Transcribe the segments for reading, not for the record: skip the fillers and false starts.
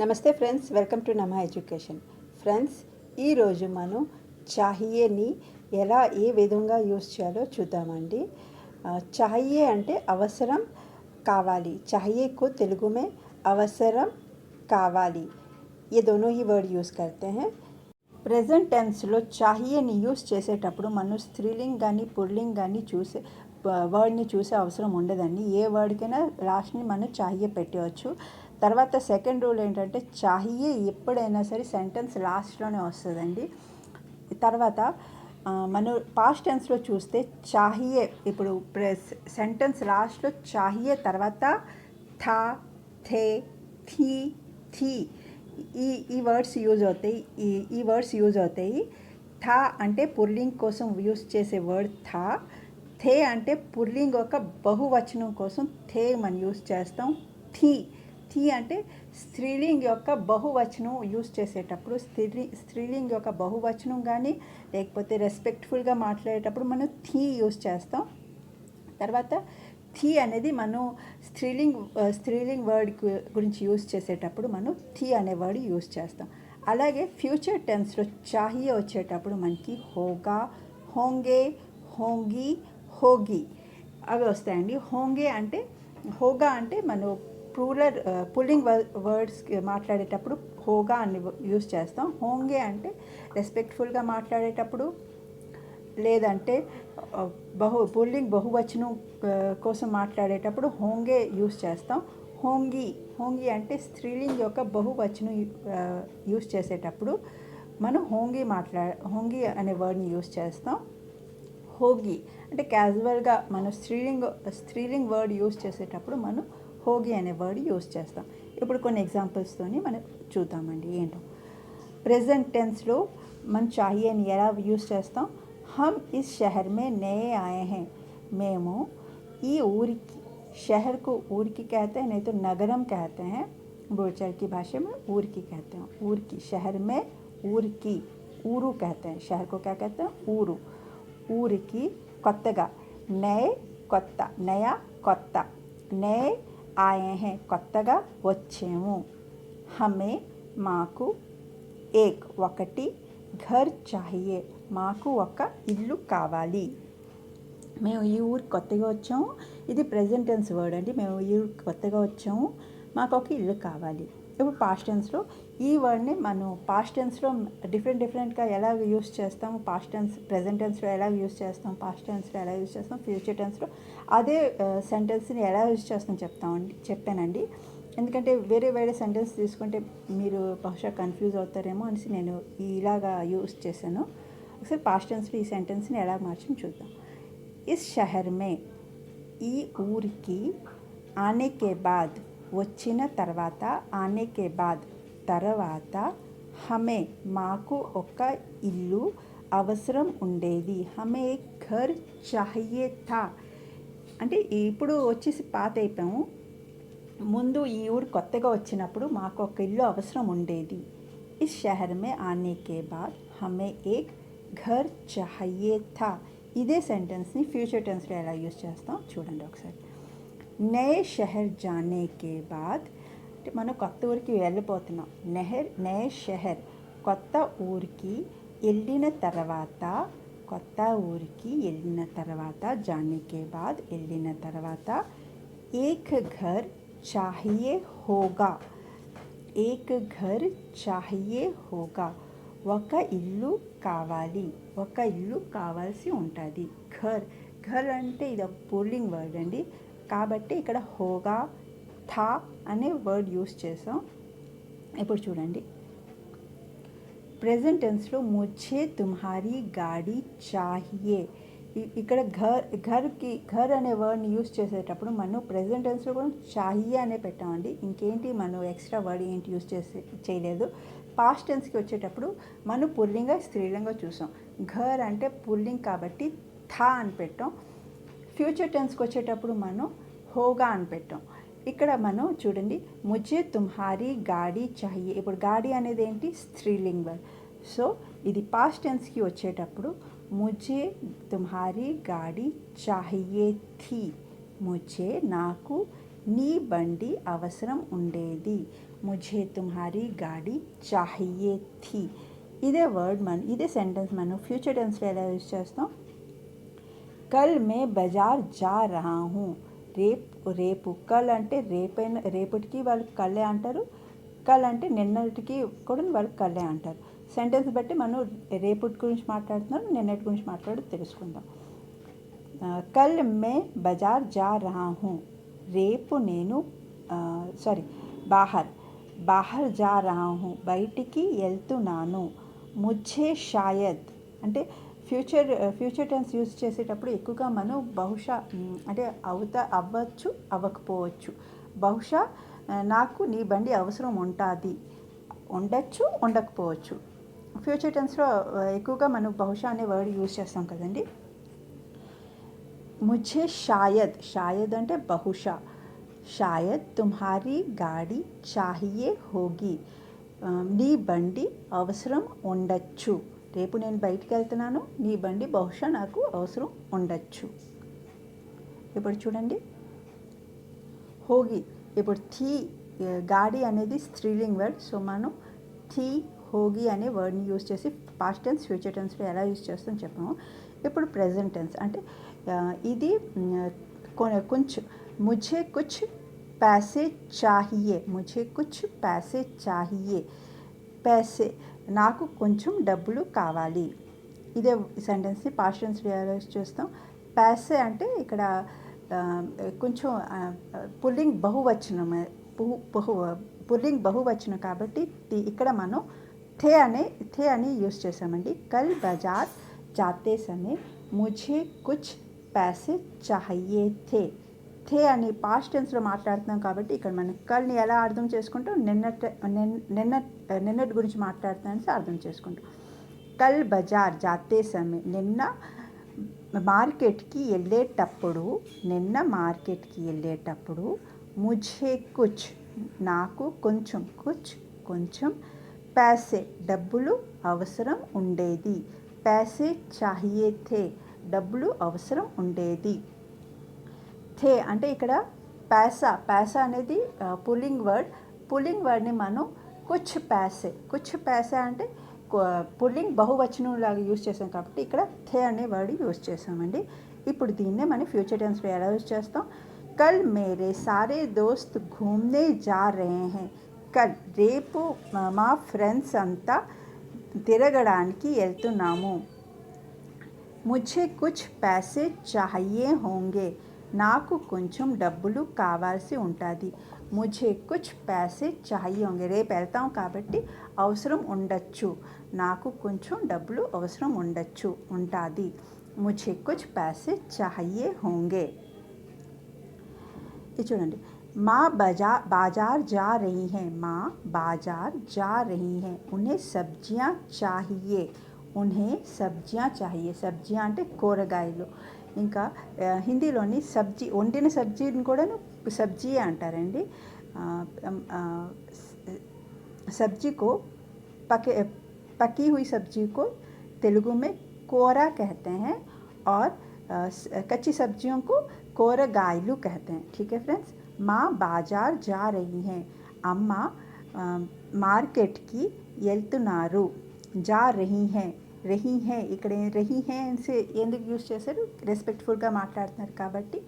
నమస్తే friends, welcome to నమా education. Friends, ఈరోజు మనం చాహియేని ఎలా ఏ విధంగా యూస్ చేయాలో చూద్దామండి. చాహియే అంటే అవసరం, కావాలి. चाहिए तेलुगु में అవసరం, కావాలి, ये दोनों ही वर्ड यूज़ करते हैं. ప్రెజెంట్ టెన్స్లో చాహియేని యూస్ చేసేటప్పుడు మనం స్త్రీలింగ్ కానీ పుల్లింగ్ కానీ వర్డ్ని చూసే అవసరం ఉండదండి. ఏ వర్డ్కైనా లాస్ట్ని మనం చాహియే పెట్టవచ్చు. తర్వాత సెకండ్ రూల్ ఏంటంటే చాహియే ఎప్పుడైనా సరే సెంటెన్స్ లాస్ట్లోనే వస్తుందండి. తర్వాత మనం పాస్ట్ టెన్స్లో చూస్తే చాహియే ఇప్పుడు సెంటెన్స్ లాస్ట్లో చాహియే తర్వాత థా, థే, థీ, థీ ఈ వర్డ్స్ యూజ్ అవుతాయి. ఈ వర్డ్స్ యూజ్ అవుతాయి. థా అంటే పుల్లింగ్ కోసం యూజ్ చేసే వర్డ్ థా. థే అంటే పుల్లింగ్ ఒక బహువచనం కోసం థే మనం యూజ్ చేస్తాం. థీ థీ అంటే స్త్రీలింగ్ యొక్క బహువచనం యూజ్ చేసేటప్పుడు స్త్రీలింగ్ యొక్క బహువచనం కానీ లేకపోతే రెస్పెక్ట్ఫుల్గా మాట్లాడేటప్పుడు మనం థీ యూజ్ చేస్తాం. తర్వాత థీ అనేది మనం స్త్రీలింగ్ వర్డ్ గురించి యూజ్ చేసేటప్పుడు మనం థీ అనే వర్డ్ యూజ్ చేస్తాం. అలాగే ఫ్యూచర్ టెన్స్లో చాహియే వచ్చేటప్పుడు మనకి హోగా, హోంగే, హోంగి, హోగి అవి వస్తాయండి. హోగా అంటే మనం పుల్లింగ్ వర్డ్స్ మాట్లాడేటప్పుడు హోగా అని యూజ్ చేస్తాం. హోంగే అంటే రెస్పెక్ట్ఫుల్గా మాట్లాడేటప్పుడు, లేదంటే పుల్లింగ్ బహువచనం కోసం మాట్లాడేటప్పుడు హోంగే యూజ్ చేస్తాం. హోంగి అంటే స్త్రీలింగ్ యొక్క బహువచనం యూజ్ చేసేటప్పుడు మనం హోంగి అనే వర్డ్ని యూజ్ చేస్తాం. హోగి అంటే క్యాజువల్గా మనం స్త్రీలింగ్ వర్డ్ యూజ్ చేసేటప్పుడు మనం హోగి అనే వర్డ్ యూజ్ చేస్తాం. ఇప్పుడు కొన్ని ఎగ్జాంపుల్స్తోని మనం చూద్దామండి ఏంటో. ప్రెజెంట్ టెన్స్లో మనం చాహియేని ఎలా యూజ్ చేస్తాం. హమ్ is షహర్ May Naye Aaye high. మేము ఈ ఊరికి, షహర్కు ఊరికి कहते हैं, नहीं तो नगरम कहते हैं. बोलचाल की भाषा में ऊरकी कहते हैं. ऊरकी, शहर में ऊरकी, ऊरू कहते हैं. शहर को क्या कहते हैं, ऊरू. ఊరికి కొత్తగా, నయే కొత్త, నయా కొత్త, నయే ఆయే హై కొత్తగా వచ్చాము. హమే మాకు, ఏక్ ఒకటి, ఘర్ చాహియే మాకు ఒక ఇల్లు కావాలి. మేము ఈ ఊరు కొత్తగా వచ్చాము. ఇది ప్రెజెంట్ టెన్స్ వర్డ్ అండి. మేము ఈ ఊరు కొత్తగా వచ్చాము, మాకు ఒక ఇల్లు కావాలి. ఇప్పుడు పాస్ట్ టెన్స్లో ఈ వర్డ్ని మనం పాస్ట్ టెన్స్లో డిఫరెంట్గా ఎలా యూస్ చేస్తాము. పాస్ట్ టెన్స్ ప్రెజెంట్ టెన్స్లో ఎలా యూస్ చేస్తాం, పాస్ట్ టెన్స్లో ఎలా యూస్ చేస్తాం, ఫ్యూచర్ టెన్స్లో అదే సెంటెన్స్ని ఎలా యూస్ చేస్తాం చెప్పానండి. ఎందుకంటే వేరే సెంటెన్స్ తీసుకుంటే మీరు బహుశా కన్ఫ్యూజ్ అవుతారేమో అనేసి నేను ఇలాగా యూస్ చేశాను. ఒకసారి పాస్ట్ టెన్స్లో ఈ సెంటెన్స్ని ఎలా మార్చం చూద్దాం. ఇస్ షహర్ మే, ఈ ఊరికి, ఆనే కే బాద్ వచ్చిన తర్వాత, ఆనే కే బాద్ తర్వాత, హమే మాకు ఒక ఇల్లు అవసరం ఉండేది. హమే ఘర్ చాహియే థా అంటే ఇప్పుడు వచ్చేసి పాత అయిపోయాము. ముందు ఈ ఊరు కొత్తగా వచ్చినప్పుడు మాకు ఒక ఇల్లు అవసరం ఉండేది. ఇస్ షహర్ మే ఆనే కే బాద్ హమే ఏక్ ఘర్ చాహియే థా. ఇదే సెంటెన్స్ని ఫ్యూచర్ టెన్స్లో ఎలా యూజ్ చేస్తాం చూడండి ఒకసారి. నయే షహర్ జానే కే బాద్ అంటే మనం కొత్త ఊరికి వెళ్ళిపోతున్నాం. నయే షహర్ కొత్త ఊరికి వెళ్ళిన తర్వాత, జానే కే బాద్ వెళ్ళిన తర్వాత, ఏక్ ఘర్ చాహియే హోగా, ఏక్ ఘర్ చాహియే హోగా ఒక ఇల్లు కావాలి, ఒక ఇల్లు కావాల్సి ఉంటుంది. ఘర్ అంటే ఇది ఒక పుల్లింగ్ వర్డ్ అండి. కాబట్టి ఇక్కడ హోగా, థా అనే వర్డ్ యూస్ చేసాం. ఇప్పుడు చూడండి, ప్రెజెంట్ టెన్స్లో ముझे तुम्हारी గాడి చాహియే. ఇక్కడ ఘర్ అనే వర్డ్ని యూస్ చేసేటప్పుడు మనం ప్రెజెంట్ టెన్స్లో కూడా చాహియే అనే పెట్టామండి. ఇంకేంటి మనం ఎక్స్ట్రా వర్డ్ ఏంటి యూస్ చేయలేదు. పాస్ట్ టెన్స్కి వచ్చేటప్పుడు మనం పుల్లింగా స్త్రీలింగా చూసాం. ఘర్ అంటే పుల్లింగ్ కాబట్టి థా అని పెట్టాం. ఫ్యూచర్ టెన్స్కి వచ్చేటప్పుడు మనం హోగా అని పెట్టాం. ఇక్కడ మనం చూడండి, ముझे तुम्हारी గాడి చాహియే. ఇప్పుడు గాడి అనేది ఏంటి, స్త్రీలింగ్ వర్డ్. సో ఇది పాస్ట్ టెన్స్కి వచ్చేటప్పుడు ముझे तुम्हारी గాడి చాహియే థీ. ముझे నాకు నీ బండి అవసరం ఉండేది. ముఝే తుమ్హారీ గాడి చాహియే థీ. ఇదే వర్డ్ ఇదే సెంటెన్స్ మనం ఫ్యూచర్ టెన్స్లో ఎలా యూజ్ చేస్తాం? కల్ మే బజార్ జా రహా హూ. రేపు కల్ అంటే రేపటికి వాళ్ళు కల్లే అంటారు, కల్ అంటే నిన్నటికి కూడా వాళ్ళు కల్లే అంటారు. సెంటెన్స్ బట్టి మనం రేపటి గురించి మాట్లాడుతున్నాం, నిన్నటి గురించి తెలుసుకుందాం. కల్ మే బజార్ జా రహా హూ. రేపు నేను బాహర్ జా రహా హూ, బయటికి వెళ్తున్నాను. ముఝే షాయద్ అంటే ఫ్యూచర్ టెన్స్ యూజ్ చేసేటప్పుడు ఎక్కువగా మనం బహుశా అంటే అవ్వచ్చు అవ్వకపోవచ్చు. బహుశా నాకు నీ బండి అవసరం ఉండొచ్చు ఉండకపోవచ్చు. ఫ్యూచర్ టెన్స్లో ఎక్కువగా మనం బహుశా అనే వర్డ్ యూజ్ చేస్తాం కదండి. ముఝే షాయద్ అంటే బహుశా. షాయద్ తుమ్హారీ గాడి చాహియే హోగి. నీ బండి అవసరం ఉండొచ్చు. రేపు నేను బయటికి వెళ్తున్నాను, నీ బండి బహుశా నాకు అవసరం ఉండొచ్చు. ఇప్పుడు చూడండి హోగి. ఇప్పుడు థీ గాడి అనేది స్త్రీలింగ్ వర్డ్. సో మనం థీ హోగి అనే వర్డ్ని యూజ్ చేసి పాస్ట్ టెన్స్ ఫ్యూచర్ టెన్స్లో ఎలా యూజ్ చేస్తాం చెప్పాము. ఇప్పుడు ప్రెజెంట్ టెన్స్ అంటే ఇది కొంచెం. ముఝే కుచ్ पैसे चाहिए. पैसे నాకు కొంచెం డబ్బులు కావాలి. ఇదే సెంటెన్స్ని పాస్ట్ టెన్స్లో ఎలా యూజ్ చేస్తాం? पैसे అంటే ఇక్కడ కొంచెం పుల్లింగ్ బహువచనం కాబట్టి ఇక్కడ మనం थे అని యూజ్ చేసామండి. కల్ బజార్ జాతే సమయ ముఝే కుచ్ पैसे चाहिए थे. థే అని పాస్ట్ టెన్స్లో మాట్లాడుతున్నాం కాబట్టి ఇక్కడ మనం కల్ని ఎలా అర్థం చేసుకుంటాం? నిన్నటి గురించి మాట్లాడుతున్నామని అర్థం చేసుకుంటాం. కల్ బజార్ జాతే సమయ నిన్న మార్కెట్కి వెళ్ళేటప్పుడు ముఝే కుచ్ నాకు కొంచెం पैसे డబ్బులు అవసరం ఉండేది. पैसे चाहिए थे డబ్బులు అవసరం ఉండేది. థే అంటే ఇక్కడ पैसा అనేది పుల్లింగ్ వర్డ్ని మనం కుచ్ पैसे అంటే పుల్లింగ్ బహువచనం లాగా యూజ్ చేసాం కాబట్టి ఇక్కడ థే అనే వర్డ్ యూజ్ చేసామండి. ఇప్పుడు దీన్నే మనం ఫ్యూచర్ టెన్స్లో ఎలా యూజ్ చేస్తాం? కల్ మేరే సారే దోస్త్ ఘూమ్నే జా రహే హై. కల్ రేపు మా ఫ్రెండ్స్ అంతా తిరగడానికి వెళ్తున్నాము. ముఝే కుచ్ पैसे चाहिए होंगे. నాకు కొంచెం డబ్బులు కావాల్సి ఉంటుంది. ముఝే కుచ్ पैसे चाहिए होंगे. రేపు వెళ్తాం కాబట్టి అవసరం ఉండొచ్చు. నాకు కొంచెం డబ్బులు అవసరం ఉంటుంది. ముఝే కుచ్ पैसे चाहिए होंगे. ఇది చూడండి. माँ बाजार जा रही हैं. माँ बाजार जा रही हैं. उन्हें सब्जियाँ चाहिए. సబ్జియా అంటే కూరగాయలు. ఇంకా హిందీలోని వండిన సబ్జీని కూడా సబ్జీ అంటారండి. सब्जी को पकी हुई सब्जी को तेलुगु में कोरा कहते हैं और कच्ची सब्जियों को కూరగాయలు कहते हैं. ठीक है फ्रेंड्स. माँ बाजार जा रही हैं. అమ్మ మార్కెట్కి వెళ్తున్నారు. जा रही हैं ఇక్కడ రహీ హే ఎందుకు యూజ్ చేశారు? రెస్పెక్ట్ఫుల్గా మాట్లాడుతున్నారు కాబట్టి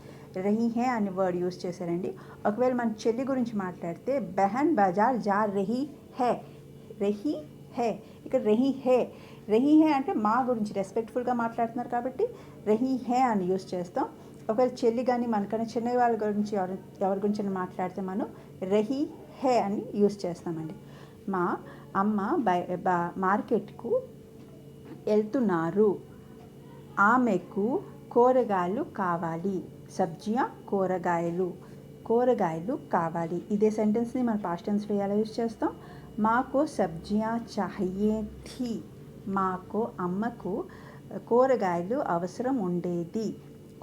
రహీ హే అనే వర్డ్ యూజ్ చేశారండి. ఒకవేళ మన చెల్లి గురించి మాట్లాడితే బెహన్ బజార్ జా రహీ హే. ఇక్కడ రహీ హే అంటే మా గురించి రెస్పెక్ట్ఫుల్గా మాట్లాడుతున్నారు కాబట్టి రహీ హే అని యూజ్ చేస్తాం. ఒకవేళ చెల్లి కానీ మనకన్నా చిన్న వాళ్ళ గురించి ఎవరి గురించి మాట్లాడితే మనం రహీ హే అని యూజ్ చేస్తామండి. మా అమ్మ మార్కెట్కు వెళ్తున్నారు. ఆమెకు కూరగాయలు కావాలి. సబ్జియా కూరగాయలు కావాలి. ఇదే సెంటెన్స్ని మన పాస్ట్ టెన్స్లో ఎలా యూజ్ చేస్తాం? మాకు సబ్జియా చాహియే థీ. మాకు అమ్మకు కూరగాయలు అవసరం ఉండేది.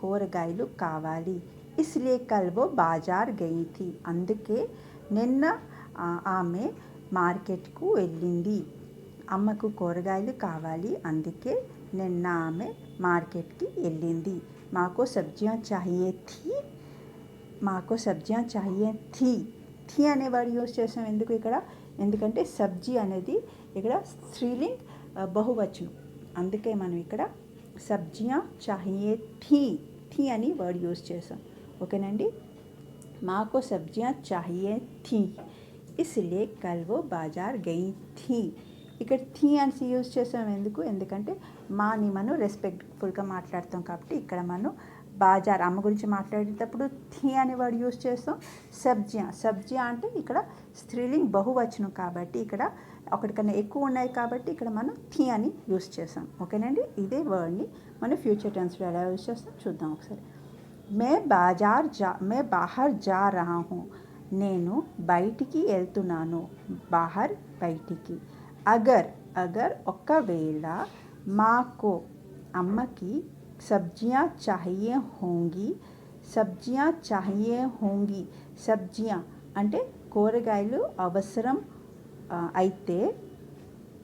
కూరగాయలు కావాలి. ఇస్లియే కల్ వో బాజార్ గయి థీ. అందుకే నిన్న ఆమె మార్కెట్కు వెళ్ళింది. అమ్మకు కూరగాయలు కావాలి, అందుకే నిన్న ఆమె మార్కెట్కి వెళ్ళింది. మాకు సబ్జియాँ चाहिए थी. థీ అనే వర్డ్ యూజ్ చేసాం ఎందుకు ఇక్కడ, ఎందుకంటే సబ్జీ అనేది ఇక్కడ స్త్రీలింగ్ బహువచనం, అందుకే మనం ఇక్కడ సబ్జియా చాహియే థీ, థీ అని వర్డ్ యూజ్ చేసాం. ఓకేనండి. మాకు సబ్జియా చాహియే థీ ఇస్లియే కల్ వో బాజార్ గయి థీ. ఇక్కడ థీ అని యూజ్ చేసాం ఎందుకు, ఎందుకంటే మాని మనం రెస్పెక్ట్ఫుల్గా మాట్లాడతాం కాబట్టి ఇక్కడ మనం బాజార్ అమ్మ గురించి మాట్లాడేటప్పుడు థీ అనే వర్డ్ యూజ్ చేస్తాం. సబ్జియా అంటే ఇక్కడ స్త్రీలింగ్ బహువచనం కాబట్టి ఇక్కడ ఒకటికన్నా ఎక్కువ ఉన్నాయి కాబట్టి ఇక్కడ మనం థీ అని యూజ్ చేస్తాం. ఓకేనండి. ఇదే వర్డ్ని మనం ఫ్యూచర్ టెన్స్లో ఎలా యూజ్ చేస్తాం చూద్దాం ఒకసారి. మే బాహర్ జా రహా హూ, నేను బయటికి వెళ్తున్నాను, బాహర్ బయటికి. అగర్ ఒకవేళ, మాకు అమ్మకి సబ్జియా చాహియే హోంగి, సబ్జియా అంటే కూరగాయలు అవసరం అయితే,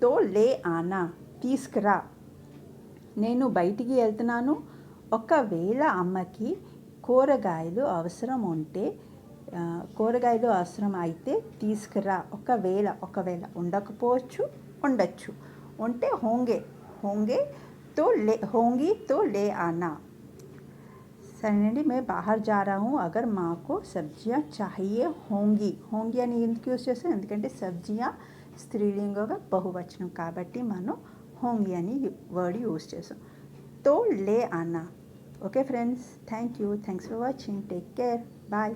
తో లే ఆనా తీసుకురా. నేను బయటికి వెళ్తున్నాను, ఒకవేళ అమ్మకి కూరగాయలు అవసరం ఉంటే, కూరగాయలు అవసరం అయితే తీసుకురా. ఒకవేళ ఉండకపోవచ్చు, ఉండొచ్చు. ఉంటే హోంగే తో లే ఆనా. సరేనండి. మే బాహర్ జా రహా హూ అగర్ మాకు సబ్జియా చాహియే హోంగి అని ఎందుకు యూజ్ చేస్తాం, ఎందుకంటే సబ్జియా స్త్రీలింగంగా బహువచనం కాబట్టి మనం హోంగి అని వర్డ్ యూజ్ చేస్తాం. తో లే ఆనా. Okay friends, thank you. Thanks for watching. Take care. Bye.